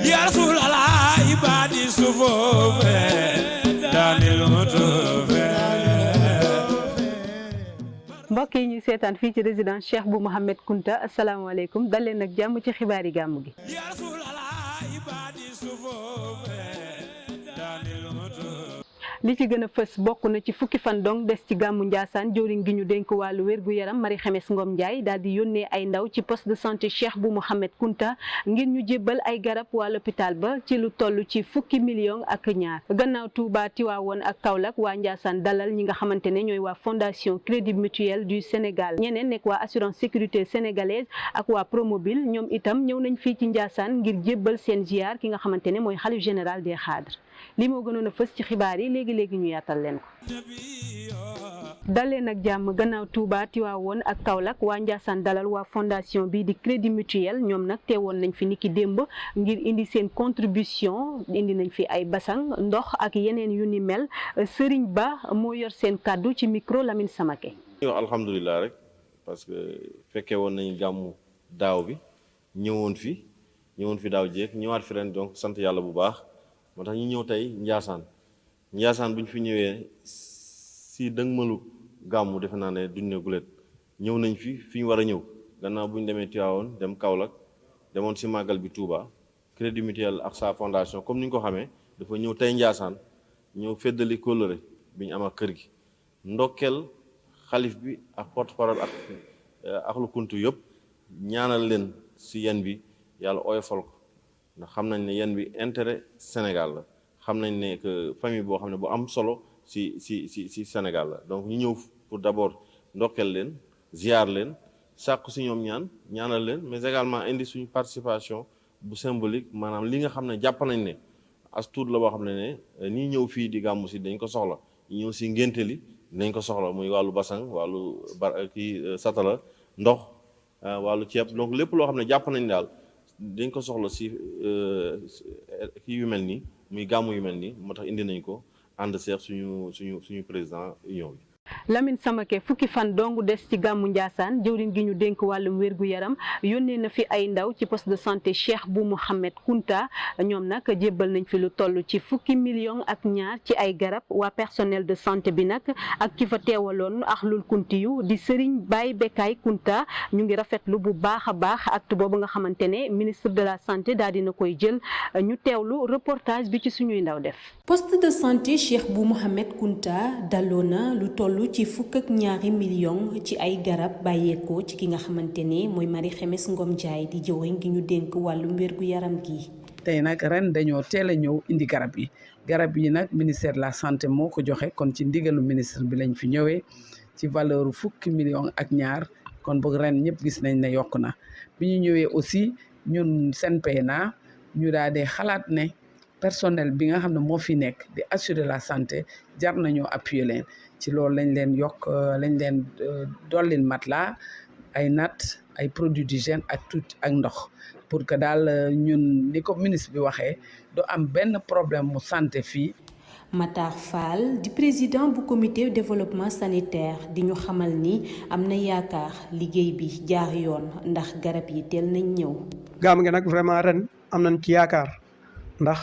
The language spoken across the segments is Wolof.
يا رسول الله عبادي صفوف داني المطوف mbokk yi ñuy seetaan fii ci résidence Cheikh Bou Mouhamed Kounta asalaamaaleykum dal leen ak jàmm ci xibaari gàmmu gi. يا رسول الله عبادي صفوف داني المطوف li ci gën a fës bokk na ci fukki fan dong des ci gàmmu Ndiassane jëwriñ gi ñu dénk wàllu wérgu yaram Marie Khemesse Ngom Ndiaye daal di yónnee ay ndaw ci poste de santé Cheikh Bou Mouhamed Kounta ngir ñu jébbal ay garab waa l'hôpital ba ci lu toll ci fukki million ak ñaar gannaaw Touba Tivaouane ak Kaolack waa Ndiassane dalal ñi nga xamante ne ñooy waa fondation Crédit Mutuel du Sénégal ñeneen nekk waa assurance sécurité sénégalaise ak waa Promobile ñoom itam ñëw nañ fii ci Ndiassane ngir jébbal seen ziar ki nga xamante ne mooy xalif général des Khadres li moo gënoon a fës ci xibaar yi léegi ñu yaatal leen ko. daleen ak jàmm gannaaw Touba Tivaouane ak Kaolack waa Ndiassane dalal waa fondation bi di Crédit Mutuel ñoom nag teewoon nañ fi niki démb ngir indi seen contribution indi nañ fi ay basang ndox ak yeneen yu ni mel Serigne Ba moo yor seen kàddu ci micro Lamine Samake. alhamdulilah rek parce que fekkee woon nañu gàmmu daaw bi ñëwoon fi daaw jéeg ñëwaat fi ren donc sant yàlla bu baax moo tax ñu ñëw tey Ndiassane bu ñu fi ñëwee si dëgmalu gàmmu defe naa ne duñ ne gulet ñëw nañ fi ñu war a ñëw gannaaw bu ñu demee Tivaouane dem Kaolack demoon si màggal bi Touba Crédit Mutuel ak sa fondation comme ni ñu ko xamee dafa ñëw tey Ndiassane ñëw feddali kóllëre bi ñu am ak kër gi ndokkeel xalif bi ak porte-parole ak lu kuntu yëpp ñaanal leen si yen bi yàlla oyofal ko ndax xam nañ ne yen bi intérêt Sénégal la xam nañ ne que famille boo xam ne bu am solo si Sénégal la donc ñu ñëw pour d'abord ndokkeel leen ziar leen sàkku si ñoom ñaanal leen mais également indi suñu participation bu symbolique maanaam li nga xam ne jàpp nañ ne as tuut la boo xam ne nii ñëw fii di gàmmu si dañ ko soxla ñu ñëw si ngénte li dinañ ko soxla muy wàllu basang wàllu satala ndox wàllu ceeb donc lépp loo xam ne jàpp nañ daal dañ ko soxla si kii yu mel nii muy gàmmu yu mel nii moo tax indi nañ ko ànd seex suñu président union bi. Lamine Samake fukki fan dong des ci gàmmu Ndiassane jëwriñ gi ñu dénk wàllum wérgu yaram yónnee na fi ay ndaw ci poste de santé Cheikh Bou Mouhamed Kounta ñoom nag jébbal nañ fi lu toll ci fukki million ak ñaar ci ay garab waa personnel de santé bi nag ak ki fa teewaloon Ahlul Kuntiyu di Serigne Baye Bekay Kounta ñu ngi rafetlu bu baax a baax acte boobu nga xamante ne ministre de la santé daal dina koy jël ñu teewlu reportage bi ci suñuy ndaw def. poste de santé Cheikh Bou Mouhamed Kounta daloo na lu toll ci fukk ak ñaari million ci ay garab bàyyeekoo ci ki nga xamante ne mooy Marie Khemesse Ngom Ndiaye di jëwriñ gi ñu dénk wàllum wérgu yaram gi. tey nag ren dañoo teel a ñëw indi garab yi nag ministère de la santé moo ko joxe kon ci ndigalu ministre bi lañ fi ñëwee ci valeur fukki million ak ñaar kon boog ren ñëpp gis nañ ne yokk na bi ñu ñëwee aussi ñun SNPNA ñu daal di xalaat ne personnel bi nga xam ne moo fi nekk di assurer la santé jar nañoo appuyer leen ci loolu lañ leen dollil matelas ay nattes ay produits d'hygiène ak ndox pour que daal ñun ni ko ministre bi waxee du am benn problème mu santé fii. Matar Fall di président bu comité développement sanitaire di ñu xamal ni am na yaakaar liggéey bi jaar yoon ndax garab yi teel nañ ñëw. gàmm gi nag vraiment ren am nañ ci yaakaar ndax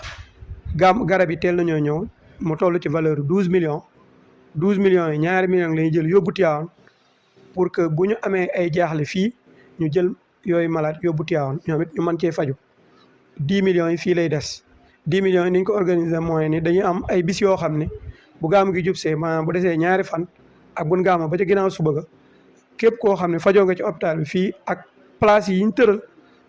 garab yi teel nañoo ñëw mu toll ci valeur 12 millions yi ñaari millions lañuy jël yóbbu Tivaouane pour que bu ñu amee ay jaaxle fii ñu jël yooyu malade yóbbu Tivaouane ñoom it ñu mën cee faju 10 millions yi fii lay des 10 millions yi ni ñu ko organiser mooy ni dañuy am ay bis yoo xam ne bu gàmm gi jub see maanaam bu desee ñaari fan ak buñ gàmma ba ca ginnaaw suba ga képp koo xam ne fajoo nga ci hôpital bi fii ak place yi ñu tëral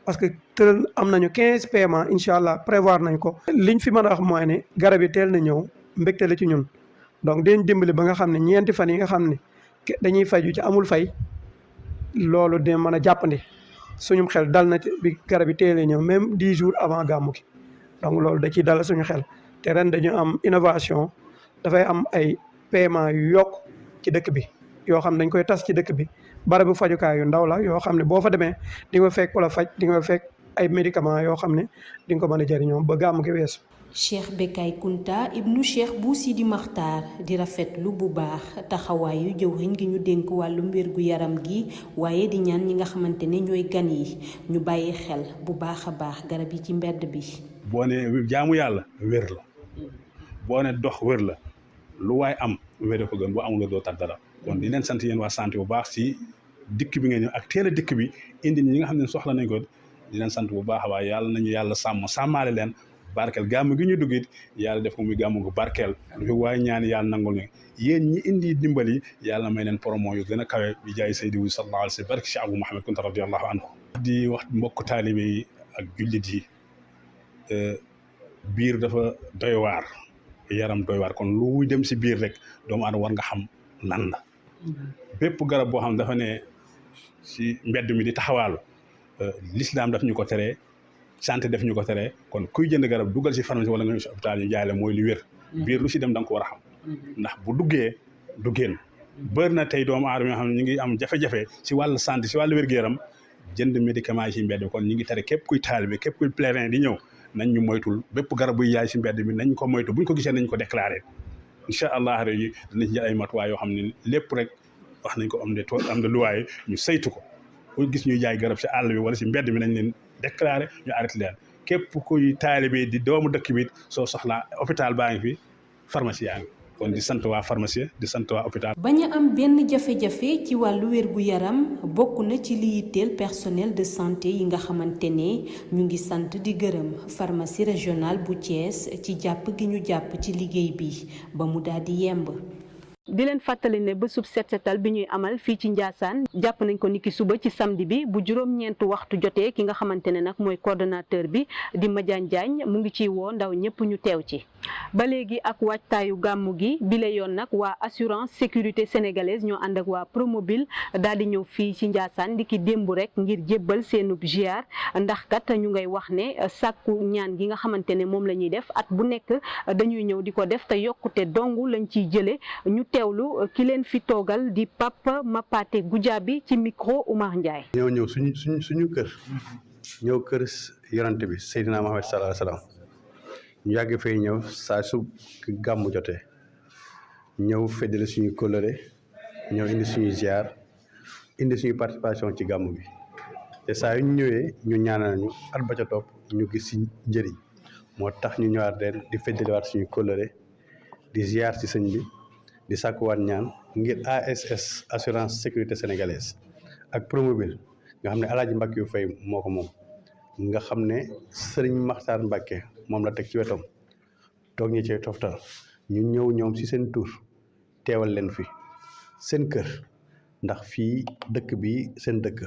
parce que tëral am nañu 15 paiements incha allah prévoir nañ ko. liñ fi mën a wax mooy ne garab yi teel na ñëw mbégte la ci ñun donc dañ dimbali ba nga xam ne ñeenti fan yi nga xam ne dañuy faju ci amul fay loolu dina mën a jàppandi suñu xel dal na ci bi garab yi teel a ñëw même 10 jours avant gàmmu gi donc loolu da ciy dal suñu xel te ren dañu am innovation dafay am ay paiement yu yokk ci dëkk bi yoo xam ne dañ koy tas ci dëkk bi. barabu fajukaay yu ndaw la yoo xam ne boo fa demee di nga fekk wala faj di nga fekk ay médicaments yoo xam ne di nga ko mën a jëriñoo ba gàmm gi weesu. Cheikh Bekay Kunta ibnu Cheikh bu Sidi Maxtaar di rafetlu bu baax taxawaayu jëwriñ gi ñu dénk wàllum wérgu yaram gi waaye di ñaan ñi nga xamante ne ñooy gan yi ñu bàyyi xel bu baax a baax garab yi ci mbedd bi. boo ne jaamu yàlla wér la boo ne dox wér la lu waay am wér ko gën boo amul nga doo tat dara kon di leen sant yéen waa santé bu baax ci dikk bi ngeen ñëw ak teel a dikk bi indi ñi nga xam ne soxla nañ ko di leen sant bu baax a baax yàlla nañu yàlla sàmmaale leen barkeel gàmm gi ñu duggit yàlla def ko muy gàmm gu barkeel lu fi waaye ñaan yàlla nangul ñu yéen ñi indi dimbali yàlla may leen promo yu gën a kawe bi jaay Seydi wu sallallahu alayhi wa sallam barke Cheikh Abou Mouhamed Kunta radiyallahu anhu di wax mbokk taalibe yi ak jullit yi biir dafa doy waar yaram doy waar kon lu dem si biir rek doomu aadama war nga xam lan la bépp garab boo xam dafa ne si mbedd mi di taxawaalu l'islam daf ñu ko teree santé def ñu ko teree kon kuy jënd garab dugal si pharmacie wala nga ñu si hôpital ñu jaay la mooy li wér biir lu si dem da nga ko war a xam ndax bu duggee du génn bëri na tey doomu aadama yoo xam ne ñu ngi am jafe-jafe si wàllu santé si wàllu wér-gu-yaram jënd médicament yi si mbedd bi kon ñu ngi tere képp kuy taalibe képp kuy pèlerin di ñëw nañ ñu moytul bépp garab buy yaay si mbedd bi nañ ko moytu buñ ko gisee nañ ko déclaré incha allah rek yi dinañ ci jël ay matuwaay yoo xam ne lépp rek wax nañ ko am de luwaay ñu saytu ko ku gis ñuy jaay garab si àll bi wala si mbedd bi nañ leen déclaré ñu arrêté leen képp kuy taalibe di doomu dëkk bi soo soxlaa hôpital baa ngi fi pharmacie yaa ngi kon di sant waa pharmacie di sant waa hôpital. bañ a am benn jafe-jafe ci wàllu wérgu yaram bokk na ci li yitteel personnel de santé yi nga xamante ne ñu ngi sant di gërëm pharmacie régionale bu Thiès ci jàpp gi ñu jàpp ci liggéey bi ba mu daal di yemb. di leen fàttali ne bésub set setal bi ñuy amal fii ci Ndiassane jàpp nañ ko niki suba ci samedi bi bu juróom-ñeent waxtu jotee ki nga xamante ne nag mooy coordonnateur bi di Madiane Diagne mu ngi ciy woo ndaw ñëpp ñu teew ci. ba léegi ak waajtaayu gàmmu gi bi la yoon nag waa assurance sécurité sénégalaise ñoo ànd ak waa Promobile daal di ñëw fii ci Ndiassane di ki démb rek ngir jébbal seenub ziar ndax kat ñu ngay wax ne sàkku ñaan gi nga xamante ne moom la ñuy def at bu nekk dañuy ñëw di ko def te yokkute dong lañ ciy jëlee ñu teewlu ki leen fi toogal di Papa Mapaté Goudiaby ci micro Oumar Ndiaye. ñëw suñu kër ñëw kër yonante bi Seydina Mohamed sallallahu alayhi wa sallam ñu yàgg fay ñëw saa su gàmmu jotee ñëw feddale suñu kóllëre ñëw indi suñu ziar indi suñu participation ci gàmmu bi te saa yu ñu ñëwee ñu ñaanal ñu at ba ca topp ñu gis si njëriñ moo tax ñu ñëwaat ren di feddalewaat suñu kóllëre di ziar ci sëñ bi di sàkkuwaat ñaan ngir ASS assurance sécurité sénégalaise ak Promobile nga xam ne Alaaji Mbàkke yu fay moo ko moom nga xam ne Sëriñ Maxtaar Mbàkke moom la teg ci wetam toog ñi cay toftal ñu ñëw ñoom ci seen tur teewal leen fi seen kër ndax fii dëkk bi seen dëkk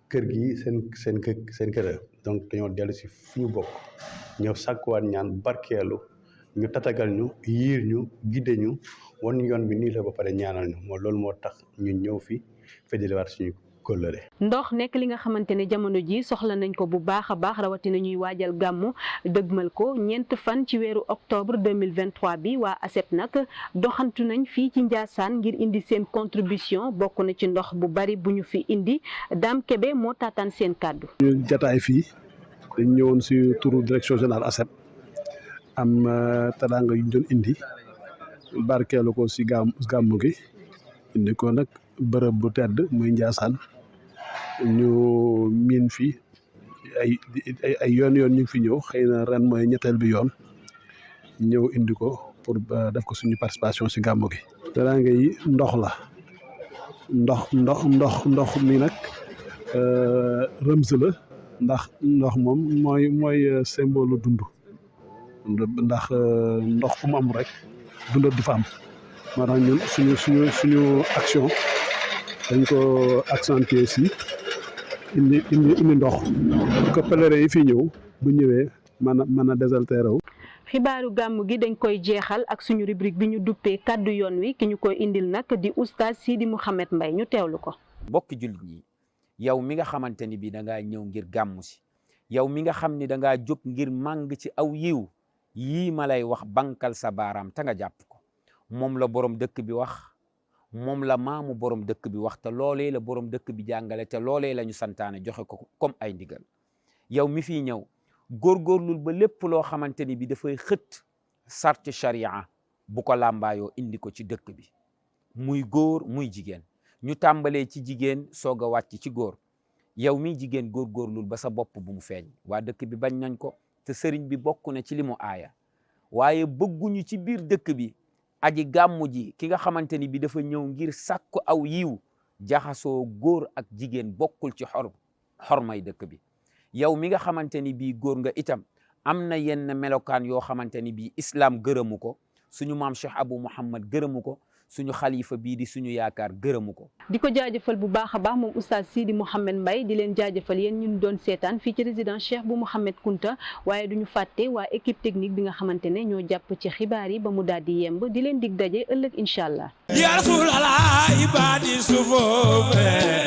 kër gi seen kër donc dañoo dellu si fu ñu bokk ñëw sàkkuwaat ñaan barkeelu ñu tatagal ñu yiir ñu gidde ñu wan yoon bi nii la ba pare ñaanal ñu moo loolu moo tax ñu ñëw fi feddaliwaat suñu kóllëre. ndox nekk li nga xamante ne jamono ji soxla nañ ko bu baax a baax rawatina ñuy waajal gàmmu dëgmal ko ñeent fan ci weeru octobre 2023 bi waa ASEP nag doxantu nañ fii ci Ndiassane ngir indi seen contribution bokk na ci ndox bu bari bu ñu fi indi Dame Kébé moo taataan seen kàddu. ñu jataay fii dañ ñëwoon si turu direction générale ASEP am teraanga yu ñu doon indi barkeelu ko si gàmmu gi indi ko nag bërëb bu tedd muy Ndiassane ñu miin fi ay yoon ñu ngi fi ñëw xëy na ren mooy ñetteel bi yoon ñëw indi ko pour def ko suñu participation si gàmmu gi. teraanga yi ndox la ndox mi nag rëms la ndax ndox moom mooy symbole dund ndax ndox fu mu am rek dund du fa am moo tax ñun suñu action dañ ko accentuer si indi ndox ko pèlerin yi fii ñëw bu ñëwee mën a désaltéré wu. xibaaru gàmm gi dañ koy jeexal ak suñu rubrique bi ñu duppee kàddu yoon wi ki ñu koy indil nag di oustaz Sidi Mouhamed Mbaye ñu teewlu ko. mbokki jullit ñi yow mi nga xamante ni bii da ngaa ñëw ngir gàmmu si yow mi nga xam ni da ngaa jóg ngir màng ci aw yiw yii ma lay wax bankal sa baaraam te nga jàpp ko moom la borom dëkk bi wax moom la maamu borom dëkk bi wax te loolee la borom dëkk bi jàngale te loolee la ñu santaane joxe ko comme ay ndigal yow mi fii ñëw góorgóorlul ba lépp loo xamante ni bi dafay xët sarti sharia bu ko làmbaayoo indi ko ci dëkk bi muy góor muy jigéen. ñu tàmbalee ci jigéen soog a wàcc ci góor. yow mi jigéen góorgóorlul ba sa bopp bu mu feeñ. waa dëkk bi bañ nañ ko te sëriñ bi bokk na ci li mu aaya waaye bëgguñu ci biir dëkk bi aji gàmmu ji ki nga xamante ni bi dafa ñëw ngir sàkku aw yiw jaxasoo góor ak jigéen bokkul ci xormay dëkk bi. yow mi nga xamante ni bii góor nga itam am na yenn melokaan yoo xamante ni bii islam gërëmu ko suñu maam Cheikh Abou Mouhammad gërëmu ko suñu xalifa bii di suñu yaakaar gërëmu ko. di ko jaajëfal bu baax a baax moom oustaz Sidi Mouhamed Mbaye di leen jaajëfal yéen ñun doon seetaan fii ci résidence Cheikh Bou Mouhamed Kounta waaye duñu fàtte waa équipe technique bi nga xamante ne ñoo jàpp ci xibaar yi ba mu daal di yemb di leen dig daje ëllëg incha allah. ya rasulallah ibadi sufuf